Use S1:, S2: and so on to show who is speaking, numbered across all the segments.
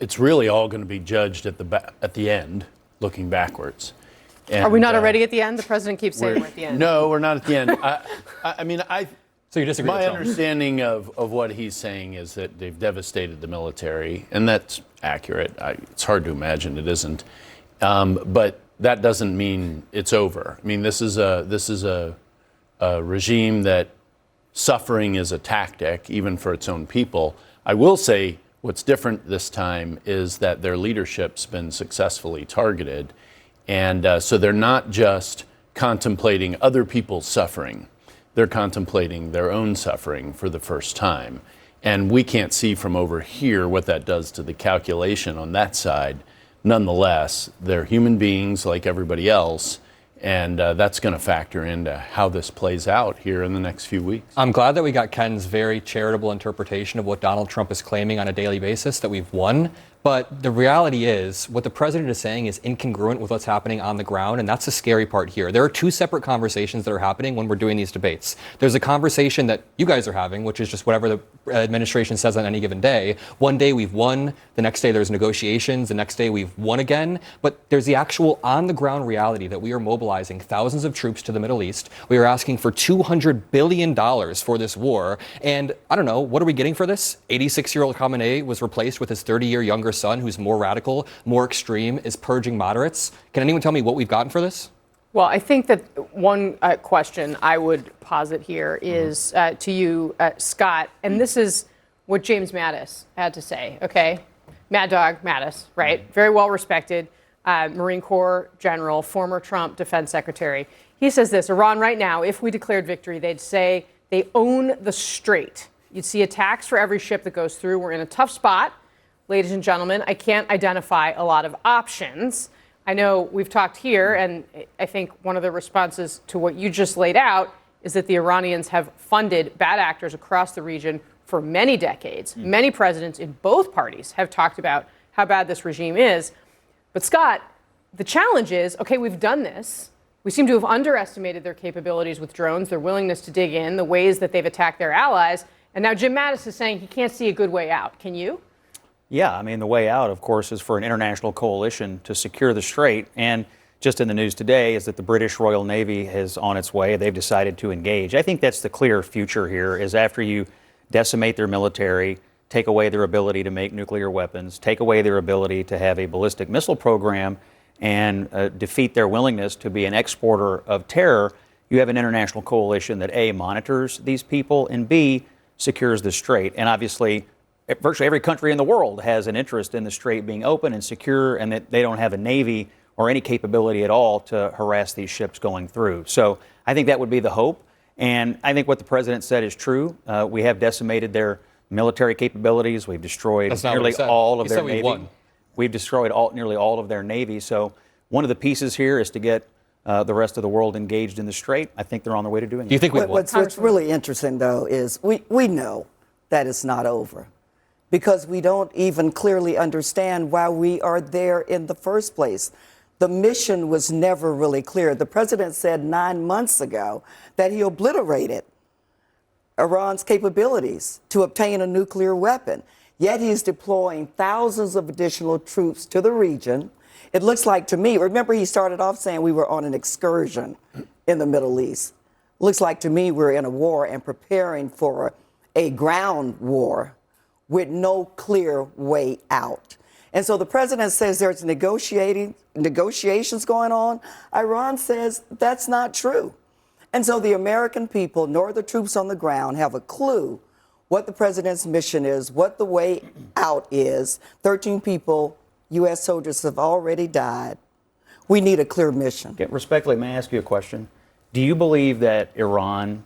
S1: it's really all going to be judged at the end, looking backwards. And,
S2: are we not already at the end? The president keeps saying we're at the end.
S1: No, we're not at the end. I mean,
S3: So you disagree with
S1: my
S3: Trump?
S1: understanding of what he's saying is that they've devastated the military, and that's accurate. It's hard to imagine it isn't. But that doesn't mean it's over. I mean, this is a regime that suffering is a tactic, even for its own people. I will say what's different this time is that their leadership's been successfully targeted. And so they're not just contemplating other people's suffering. They're contemplating their own suffering for the first time. And we can't see from over here what that does to the calculation on that side. Nonetheless, they're human beings like everybody else. And that's going to factor into how this plays out here in the next few weeks.
S3: I'm glad that we got Ken's very charitable interpretation of what Donald Trump is claiming on a daily basis, that we've won. But the reality is, what the president is saying is incongruent with what's happening on the ground, and that's the scary part here. There are two separate conversations that are happening when we're doing these debates. There's a conversation that you guys are having, which is just whatever the administration says on any given day. One day we've won, the next day there's negotiations, the next day we've won again. But there's the actual on-the-ground reality that we are mobilizing thousands of troops to the Middle East. We are asking for $200 billion for this war. And I don't know, what are we getting for this? 86-year-old Khamenei was replaced with his 30-year younger son, who's more radical, more extreme, is purging moderates. Can anyone tell me what we've gotten for this?
S2: Well, I think that one question I would posit here is to you, Scott, and this is what James Mattis had to say, okay? Mad Dog Mattis, right? Very well respected Marine Corps general, former Trump defense secretary. He says this: Iran right now, if we declared victory, they'd say they own the strait. You'd see attacks for every ship that goes through. We're in a tough spot. Ladies and gentlemen, I can't identify a lot of options. I know we've talked here, and I think one of the responses to what you just laid out is that the Iranians have funded bad actors across the region for many decades. Many presidents in both parties have talked about how bad this regime is. But Scott, the challenge is, okay, we've done this. We seem to have underestimated their capabilities with drones, their willingness to dig in, the ways that they've attacked their allies. And now Jim Mattis is saying he can't see a good way out. Can you?
S4: Yeah, I mean, the way out, of course, is for an international coalition to secure the strait. And just in the news today is that the British Royal Navy is on its way. They've decided to engage. I think that's the clear future here, is after you decimate their military, take away their ability to make nuclear weapons, take away their ability to have a ballistic missile program, and defeat their willingness to be an exporter of terror, you have an international coalition that A, monitors these people, and B, secures the strait. And obviously, virtually every country in the world has an interest in the strait being open and secure, and that they don't have a navy or any capability at all to harass these ships going through. So I think that would be the hope. And I think what the president said is true. We have decimated their military capabilities. We've destroyed nearly all of their navy. We've destroyed nearly all of their navy. So one of the pieces here is to get the rest of the world engaged in the strait. I think they're on their way to doing it.
S3: Do you think
S5: What's really interesting, though, is we know that it's not over, because we don't even clearly understand why we are there in the first place. The mission was never really clear. The president said 9 months ago that he obliterated Iran's capabilities to obtain a nuclear weapon. Yet he's deploying thousands of additional troops to the region. It looks like to me, remember he started off saying we were on an excursion in the Middle East. Looks like to me we're in a war and preparing for a ground war with no clear way out. And so the president says there's negotiations going on. Iran says that's not true. And so the American people, nor the troops on the ground, have a clue what the president's mission is, what the way out is. 13 people, U.S. soldiers, have already died. We need a clear mission.
S4: Respectfully, may I ask you a question? Do you believe that Iran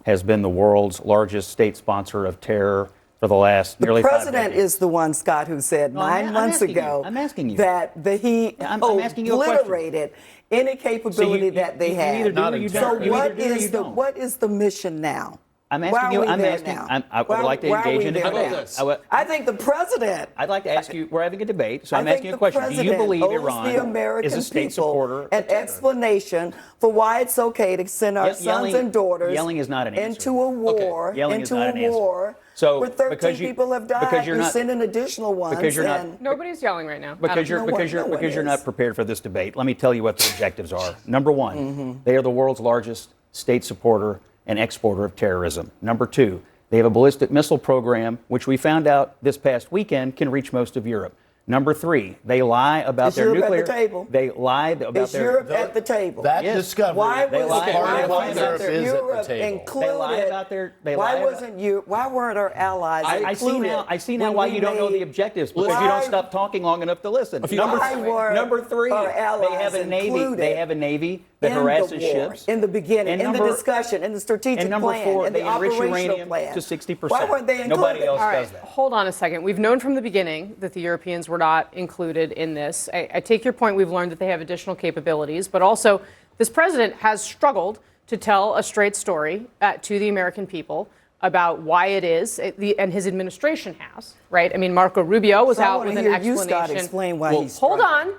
S4: has been the world's largest state sponsor of terror for the last nearly 5 decades?
S5: The president is the one, Scott, who said 9 months ago that he obliterated any capability that they had. So what is the mission now?
S4: I'm asking you. I would like to engage in a debate.
S5: I think the president.
S4: I'd like to ask you. We're having a debate, so I'm asking you a question. Do you believe Iran is a state supporter?
S5: An explanation for why it's okay to send our sons and daughters
S4: yelling is not an answer.
S5: into a war.
S4: Yelling is not an answer. So
S5: where 13
S4: because
S5: people have died.
S4: because you're
S5: You're
S4: not
S5: sending additional ones.
S4: because you're not
S5: and
S2: Nobody's yelling right now.
S4: because you're
S5: No
S4: because you're
S5: one- no
S4: because you're
S5: one
S4: not
S5: is.
S4: prepared for this debate. Let me tell you what the objectives are. Number one, they are the world's largest state supporter and exporter of terrorism. Number two, they have a ballistic missile program, which we found out this past weekend can reach most of Europe. Number three, they lie about
S5: Is
S4: their
S5: Europe at
S4: nuclear.
S5: the table?
S4: They lied about
S5: Is
S4: their.
S5: Europe at the table?
S1: That
S4: Yes.
S1: discovery.
S5: Why
S4: They
S5: was
S4: lie-
S1: part
S4: they
S1: of
S4: lie
S1: what
S4: about
S1: Europe
S4: their-
S1: is at the
S5: Europe
S1: table.
S5: included?
S4: They lie about their. They
S5: Why
S4: lie about-
S5: wasn't you? Why weren't our allies
S4: I see
S5: included?
S4: now. I see now
S5: when
S4: why
S5: we
S4: you don't know
S5: made-
S4: the objectives because
S5: Why-
S4: you don't stop talking long enough to listen.
S5: Why were
S4: Number three,
S5: our allies
S4: they have a navy.
S5: included
S4: They have a navy that
S5: in the
S4: harasses
S5: war,
S4: ships.
S5: in the beginning,
S4: And
S5: in the
S4: number-
S5: discussion, in the strategic
S4: and number
S5: plan,
S4: four,
S5: in
S4: they
S5: the
S4: enrich
S5: operational
S4: uranium
S5: plan.
S4: to 60%.
S5: Why weren't they included?
S4: Nobody else
S2: All right,
S4: does that.
S2: hold on a second. We've known from the beginning that the Europeans were not included in this. I take your point. We've learned that they have additional capabilities, but also this president has struggled to tell a straight story to the American people about why it is, and his administration has, right? I mean, Marco Rubio was
S5: So I
S2: out
S5: wanna
S2: with an
S5: hear
S2: explanation.
S5: you, Scott, explain why he's
S2: Hold
S5: struggling.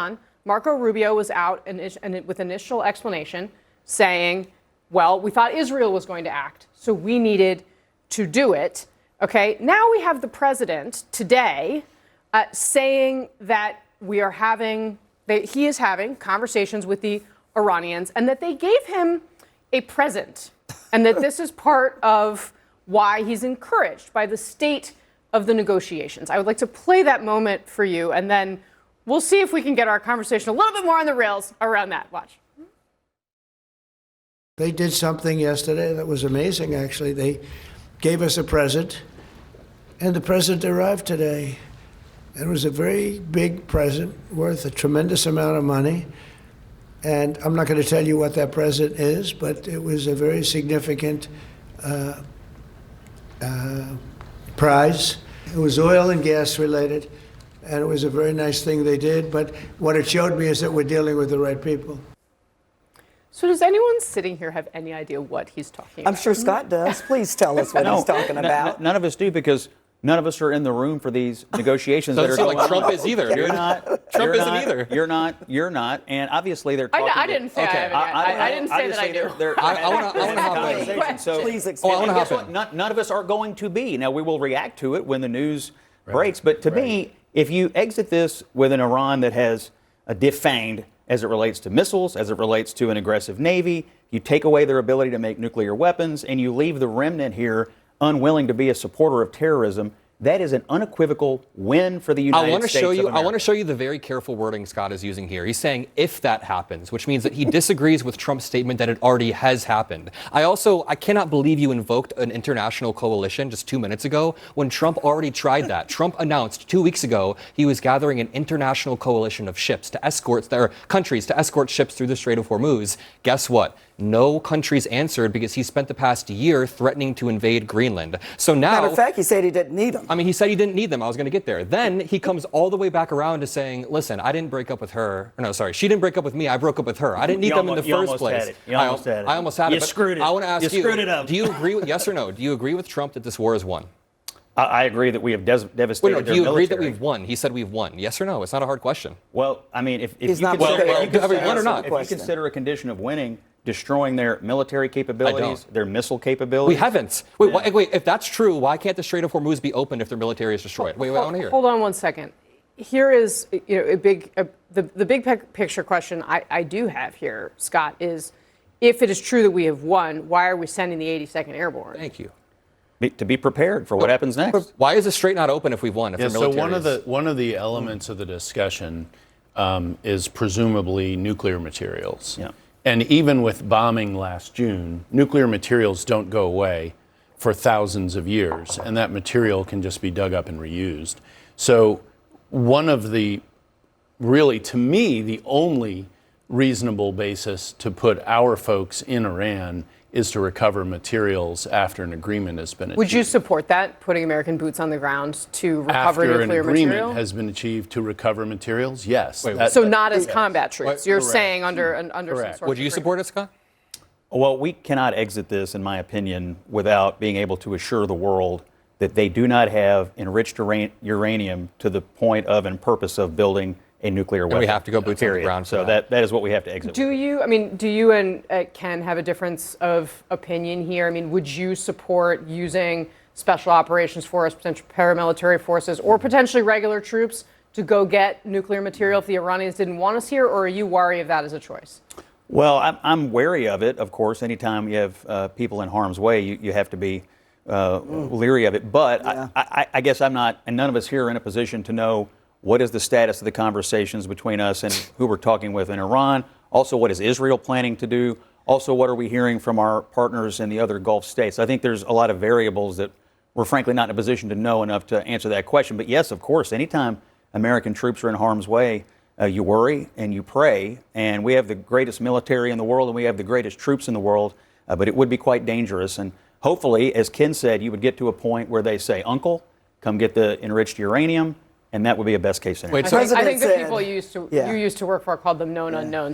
S2: on. Marco Rubio was out with initial explanation saying, well, we thought Israel was going to act, so we needed to do it. Okay, now we have the president today saying that he is having conversations with the Iranians and that they gave him a present and that this is part of why he's encouraged by the state of the negotiations. I would like to play that moment for you, and then we'll see if we can get our conversation a little bit more on the rails around that. Watch.
S6: They did something yesterday that was amazing, actually. They gave us a present, and the present arrived today. It was a very big present worth a tremendous amount of money. And I'm not going to tell you what that present is, but it was a very significant prize. It was oil and gas related, and it was a very nice thing they did. But what it showed me is that we're dealing with the right people.
S2: So does anyone sitting here have any idea what he's talking
S5: I'm
S2: about?
S5: sure Scott does. Please tell us what he's talking about.
S4: None of us do because none of us are in the room for these negotiations that are
S3: Doesn't seem
S4: going
S3: like Trump
S4: on.
S3: is either.
S4: You're not.
S3: Trump
S4: you're
S3: isn't
S4: not,
S3: either.
S4: You're not. And obviously they're talking.
S2: I didn't say
S3: Okay.
S2: I didn't say that I do.
S3: I wanna hop in.
S4: Conversation. So,
S5: Please
S3: I
S5: explain.
S3: wanna
S4: and guess
S3: hop in.
S4: what? None of us are going to be. Now we will react to it when the news breaks. But to me, if you exit this with an Iran that has a defanged as it relates to missiles, as it relates to an aggressive navy, you take away their ability to make nuclear weapons, and you leave the remnant here unwilling to be a supporter of terrorism, that is an unequivocal win for the United States of America.
S3: I want to show you the very careful wording Scott is using here. He's saying if that happens, which means that he disagrees with Trump's statement that it already has happened. I cannot believe you invoked an international coalition just 2 minutes ago when Trump already tried that. Trump announced 2 weeks ago he was gathering an international coalition of ships to escort their countries to escort ships through the Strait of Hormuz. Guess what? No countries answered because he spent the past year threatening to invade Greenland. So now,
S5: Matter of fact, he said he didn't need them.
S3: I mean, he said he didn't need them. I was going to get there. Then he comes all the way back around to saying, listen, I didn't break up with her. No, sorry, she didn't break up with me. I broke up with her. I didn't need them in the first place.
S4: You almost had it.
S3: I almost had it.
S4: You
S3: but
S4: screwed it.
S3: I want to ask
S4: You screwed it up.
S3: Do you agree with, yes or no? Do you agree with Trump that this war is won?
S4: I agree that we have devastated
S3: Wait, no,
S4: their
S3: do you agree that
S4: military.
S3: we've won? He said we've won. Yes or no? It's not a hard question.
S4: Well, I mean, if
S5: He's
S4: you
S5: not
S4: consider,
S5: prepared
S4: if you
S5: to
S4: consider-
S3: won or not?
S4: if you
S5: Question.
S4: consider a condition of winning destroying their military capabilities, their missile capabilities.
S3: We haven't. Wait, if that's true, why can't the Strait of Hormuz be opened if their military is destroyed? Wait, I want to hear.
S2: Hold on one second. Here is the big picture question I do have here, Scott, is if it is true that we have won, why are we sending the 82nd Airborne?
S3: Thank you.
S4: To be prepared for what happens next.
S3: Why is the strait not open if we've won? If
S1: Yeah,
S3: the
S1: so
S3: military
S1: one of the elements of the discussion is presumably nuclear materials.
S4: Yeah.
S1: And even with bombing last June, nuclear materials don't go away for thousands of years, and that material can just be dug up and reused. So one of the, really, to me, the only reasonable basis to put our folks in Iran is to recover materials after an agreement has been achieved.
S2: Would you support that, putting American boots on the ground to recover
S1: after
S2: nuclear
S1: an agreement
S2: material?
S1: has been achieved to recover materials? Yes.
S3: Wait,
S2: So not as combat troops.
S1: Wait,
S2: You're
S1: correct.
S2: saying under some
S1: Correct.
S2: sort
S3: Would
S2: of
S3: you
S2: agreement.
S3: support it, Scott?
S4: Well, we cannot exit this, in my opinion, without being able to assure the world that they do not have enriched uranium to the point of and purpose of building a nuclear weapon.
S3: we have to go boots on the
S4: period.
S3: ground for
S4: So
S3: that.
S4: that is what we have to exit.
S2: Do you and Ken have a difference of opinion here? I mean, would you support using special operations force, potential paramilitary forces, or potentially regular troops to go get nuclear material if the Iranians didn't want us here, or are you wary of that as a choice?
S4: Well, I'm wary of it, of course. Anytime you have people in harm's way, you have to be leery of it. But
S5: Yeah.
S4: I guess I'm not, and none of us here are in a position to know what is the status of the conversations between us and who we're talking with in Iran. Also, what is Israel planning to do? Also, what are we hearing from our partners in the other Gulf states? I think there's a lot of variables that we're frankly not in a position to know enough to answer that question. But yes, of course, anytime American troops are in harm's way, you worry and you pray. And we have the greatest military in the world and we have the greatest troops in the world, but it would be quite dangerous. And hopefully, as Ken said, you would get to a point where they say, Uncle, come get the enriched uranium. And that would be a best case scenario.
S3: Wait, so
S2: I think the
S5: said-
S2: people you used to work for called them known unknowns.